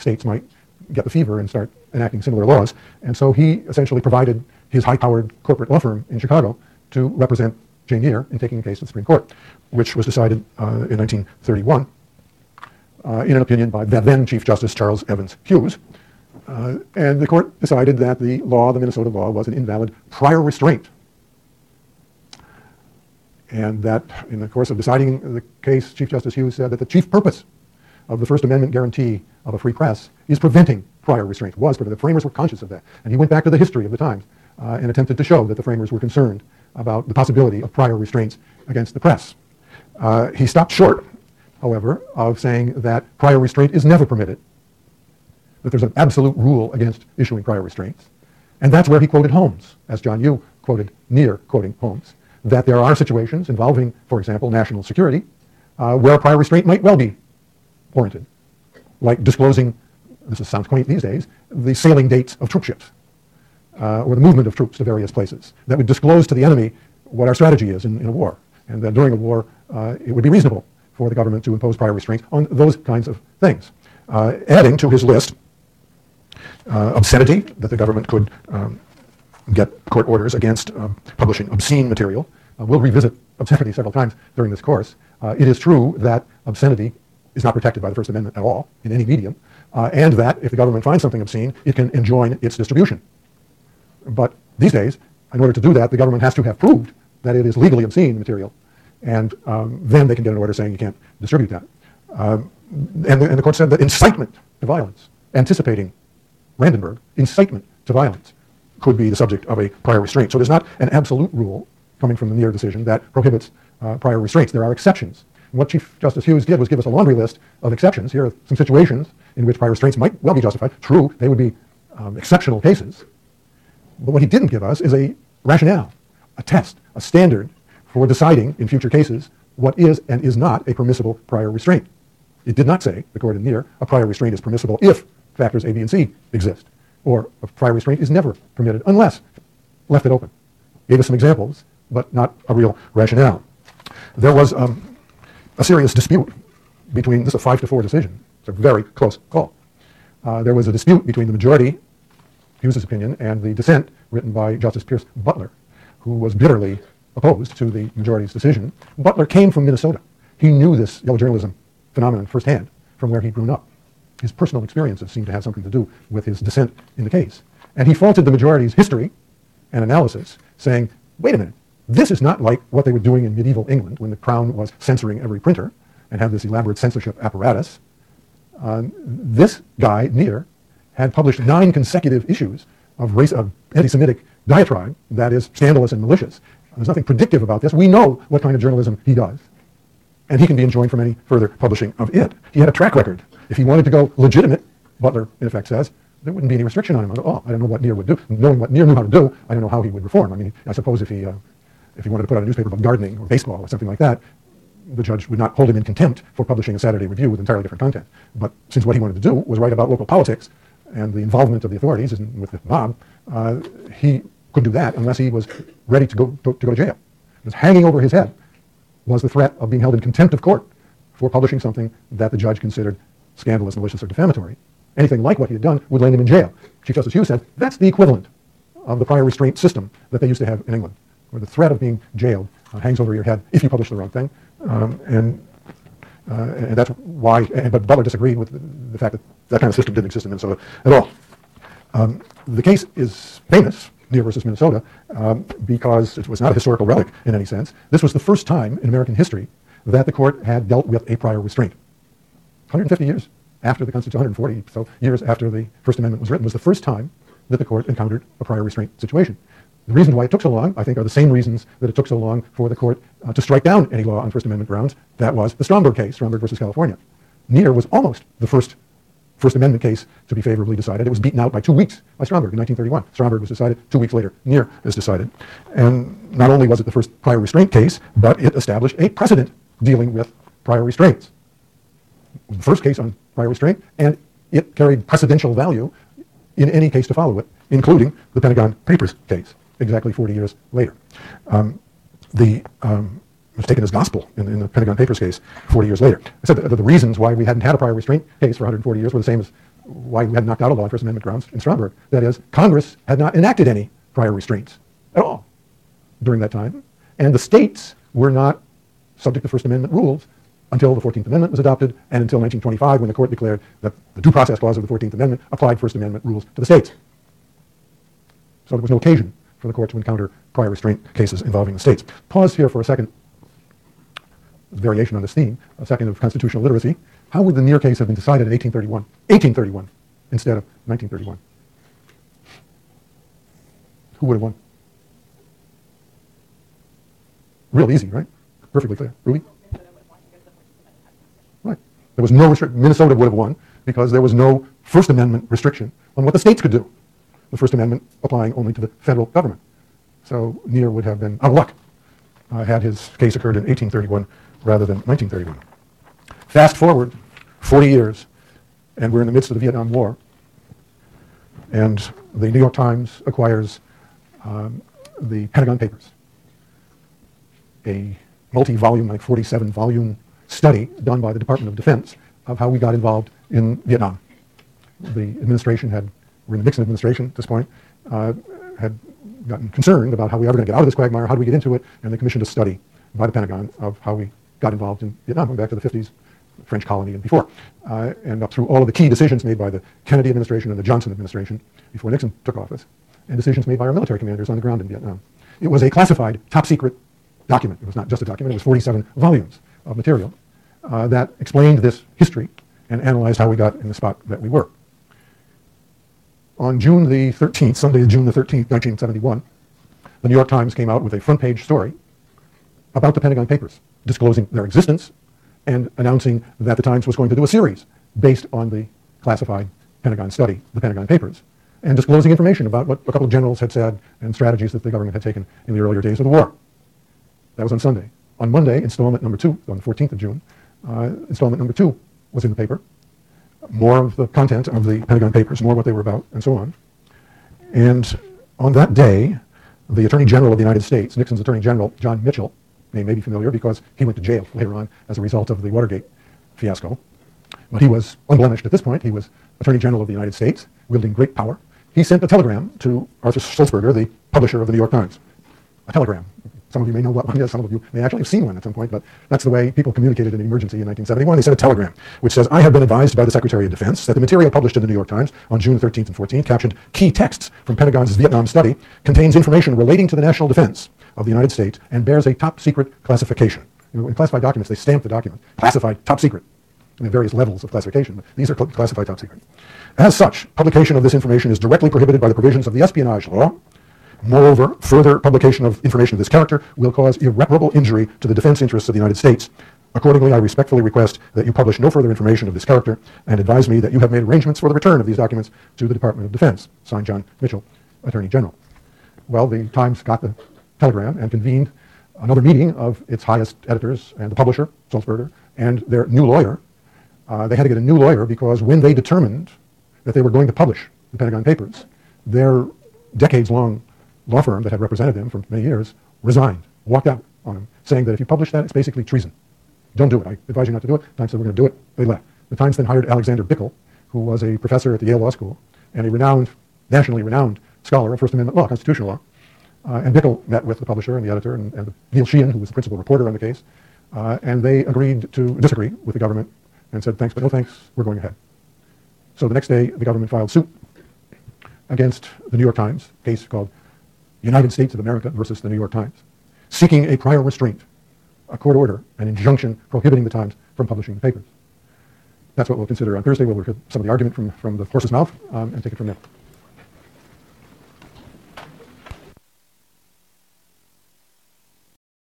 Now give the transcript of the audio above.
states might get the fever and start enacting similar laws. And so he essentially provided his high-powered corporate law firm in Chicago to represent J. Neer in taking the case to the Supreme Court, which was decided in 1931 in an opinion by the then Chief Justice Charles Evans Hughes. And the court decided that the Minnesota law, was an invalid prior restraint. And that in the course of deciding the case, Chief Justice Hughes said that the chief purpose of the First Amendment guarantee of a free press is preventing prior restraint. The framers were conscious of that. And he went back to the history of the times and attempted to show that the framers were concerned about the possibility of prior restraints against the press. He stopped short, however, of saying that prior restraint is never permitted, that there's an absolute rule against issuing prior restraints. And that's where he quoted Holmes, as John Yoo quoted Neer quoting Holmes, that there are situations involving, for example, national security, where prior restraint might well be warranted, like disclosing, this sounds quaint these days, the sailing dates of troop ships, or the movement of troops to various places, that would disclose to the enemy what our strategy is in a war, and that during a war it would be reasonable for the government to impose prior restraints on those kinds of things. Adding to his list obscenity, that the government could get court orders against publishing obscene material. We'll revisit obscenity several times during this course. It is true that obscenity is not protected by the First Amendment at all in any medium, and that if the government finds something obscene, it can enjoin its distribution. But these days, in order to do that, the government has to have proved that it is legally obscene material, and then they can get an order saying you can't distribute that. And the court said that incitement to violence, anticipating Brandenburg, incitement to violence, could be the subject of a prior restraint. So there's not an absolute rule coming from the Neer decision that prohibits prior restraints. There are exceptions. And what Chief Justice Hughes did was give us a laundry list of exceptions. Here are some situations in which prior restraints might well be justified. True, they would be exceptional cases. But what he didn't give us is a rationale, a test, a standard for deciding in future cases what is and is not a permissible prior restraint. It did not say, the court in Neer, a prior restraint is permissible if factors A, B, and C exist, or a prior restraint is never permitted unless left it open. Gave us some examples, but not a real rationale. There was a serious dispute between, this is a 5-4 decision. It's a very close call. There was a dispute between the majority, Hughes' opinion, and the dissent written by Justice Pierce Butler, who was bitterly opposed to the majority's decision. Butler came from Minnesota. He knew this yellow journalism phenomenon firsthand from where he'd grown up. His personal experiences seemed to have something to do with his dissent in the case. And he faulted the majority's history and analysis, saying, wait a minute, this is not like what they were doing in medieval England when the crown was censoring every printer and had this elaborate censorship apparatus. This guy, Neer, had published 9 consecutive issues of anti-Semitic diatribe that is scandalous and malicious. There's nothing predictive about this. We know what kind of journalism he does, and he can be enjoined from any further publishing of it. He had a track record. If he wanted to go legitimate, Butler, in effect, says, there wouldn't be any restriction on him at all. I don't know what Neer would do. Knowing what Neer knew how to do, I don't know how he would reform. I mean, I suppose if he wanted to put out a newspaper about gardening or baseball or something like that, the judge would not hold him in contempt for publishing a Saturday Review with entirely different content. But since what he wanted to do was write about local politics and the involvement of the authorities with the mob, he couldn't do that unless he was ready to go to jail. Because hanging over his head was the threat of being held in contempt of court for publishing something that the judge considered scandalous, malicious, or defamatory. Anything like what he had done would land him in jail. Chief Justice Hughes said that's the equivalent of the prior restraint system that they used to have in England, where the threat of being jailed hangs over your head if you publish the wrong thing. And that's why, but Butler disagreed with the fact that that kind of system didn't exist in Minnesota at all. The case is famous, Neer versus Minnesota, because it was not a historical relic in any sense. This was the first time in American history that the court had dealt with a prior restraint. 150 years after the Constitution, 140 so years after the First Amendment was written, was the first time that the court encountered a prior restraint situation. The reason why it took so long, I think, are the same reasons that it took so long for the court to strike down any law on First Amendment grounds. That was the Stromberg case, Stromberg versus California. Neer was almost the first First Amendment case to be favorably decided. It was beaten out by 2 weeks by Stromberg in 1931. Stromberg was decided 2 weeks later. Neer is decided. And not only was it the first prior restraint case, but it established a precedent dealing with prior restraints. The first case on prior restraint, and it carried precedential value in any case to follow it, including the Pentagon Papers case, exactly 40 years later. It was taken as gospel in the Pentagon Papers case 40 years later. I said that the reasons why we hadn't had a prior restraint case for 140 years were the same as why we had knocked out a law on First Amendment grounds in Strasbourg. That is, Congress had not enacted any prior restraints at all during that time, and the states were not subject to First Amendment rules until the 14th Amendment was adopted and until 1925 when the court declared that the Due Process Clause of the 14th Amendment applied First Amendment rules to the states. So there was no occasion for the court to encounter prior restraint cases involving the states. Pause here for a second. Variation on this theme, a second of constitutional literacy. How would the Near case have been decided in 1831 instead of 1931? Who would have won? Real easy, right? Perfectly clear. Ruby? Right. There was no restriction. Minnesota would have won because there was no First Amendment restriction on what the states could do. The First Amendment applying only to the federal government. So Near would have been out of luck had his case occurred in 1831 rather than 1931. Fast forward 40 years, and we're in the midst of the Vietnam War, and the New York Times acquires the Pentagon Papers, a multi-volume, like 47-volume study done by the Department of Defense of how we got involved in Vietnam. The administration we're in the Nixon administration at this point, had gotten concerned about how we were going to get out of this quagmire, how do we get into it, and they commissioned a study by the Pentagon of how we got involved in Vietnam, going back to the 50s, French colony and before, and up through all of the key decisions made by the Kennedy administration and the Johnson administration before Nixon took office, and decisions made by our military commanders on the ground in Vietnam. It was a classified, top-secret document. It was not just a document, it was 47 volumes of material that explained this history and analyzed how we got in the spot that we were. On June the 13th, Sunday, June the 13th, 1971, the New York Times came out with a front-page story about the Pentagon Papers, disclosing their existence and announcing that the Times was going to do a series based on the classified Pentagon study, the Pentagon Papers, and disclosing information about what a couple of generals had said and strategies that the government had taken in the earlier days of the war. That was on Sunday. On Monday, installment number 2, on the 14th of June, installment number 2 was in the paper. More of the content of the Pentagon Papers, more what they were about, and so on. And on that day, the Attorney General of the United States, Nixon's Attorney General, John Mitchell, name may be familiar because he went to jail later on as a result of the Watergate fiasco. But he was unblemished at this point. He was Attorney General of the United States, wielding great power. He sent a telegram to Arthur Sulzberger, the publisher of the New York Times. A telegram. Some of you may know what one is, some of you may actually have seen one at some point, but that's the way people communicated in an emergency in 1971. They sent a telegram which says, "I have been advised by the Secretary of Defense that the material published in the New York Times on June 13th and 14th, captioned Key Texts from Pentagon's Vietnam Study, contains information relating to the national defense of the United States and bears a top-secret classification." In classified documents, they stamp the document, classified top secret. And there are various levels of classification, but these are classified top secret. As such, publication of this information is directly prohibited by the provisions of the espionage law. Moreover, further publication of information of this character will cause irreparable injury to the defense interests of the United States. Accordingly, I respectfully request that you publish no further information of this character and advise me that you have made arrangements for the return of these documents to the Department of Defense. Signed, John Mitchell, Attorney General. Well, the Times got the telegram and convened another meeting of its highest editors and the publisher, Sulzberger, and their new lawyer. They had to get a new lawyer because when they determined that they were going to publish the Pentagon Papers, their decades-long law firm that had represented them for many years resigned, walked out on them, saying that if you publish that, it's basically treason. Don't do it. I advise you not to do it. The Times said, we're going to do it. They left. The Times then hired Alexander Bickel, who was a professor at the Yale Law School and a nationally renowned scholar of First Amendment law, constitutional law. And Bickel met with the publisher and the editor and Neil Sheehan, who was the principal reporter on the case, and they agreed to disagree with the government and said, thanks, but no thanks, we're going ahead. So the next day, the government filed suit against the New York Times, a case called United States of America versus the New York Times, seeking a prior restraint, a court order, an injunction prohibiting the Times from publishing the papers. That's what we'll consider on Thursday. We'll look at some of the argument from the horse's mouth and take it from there.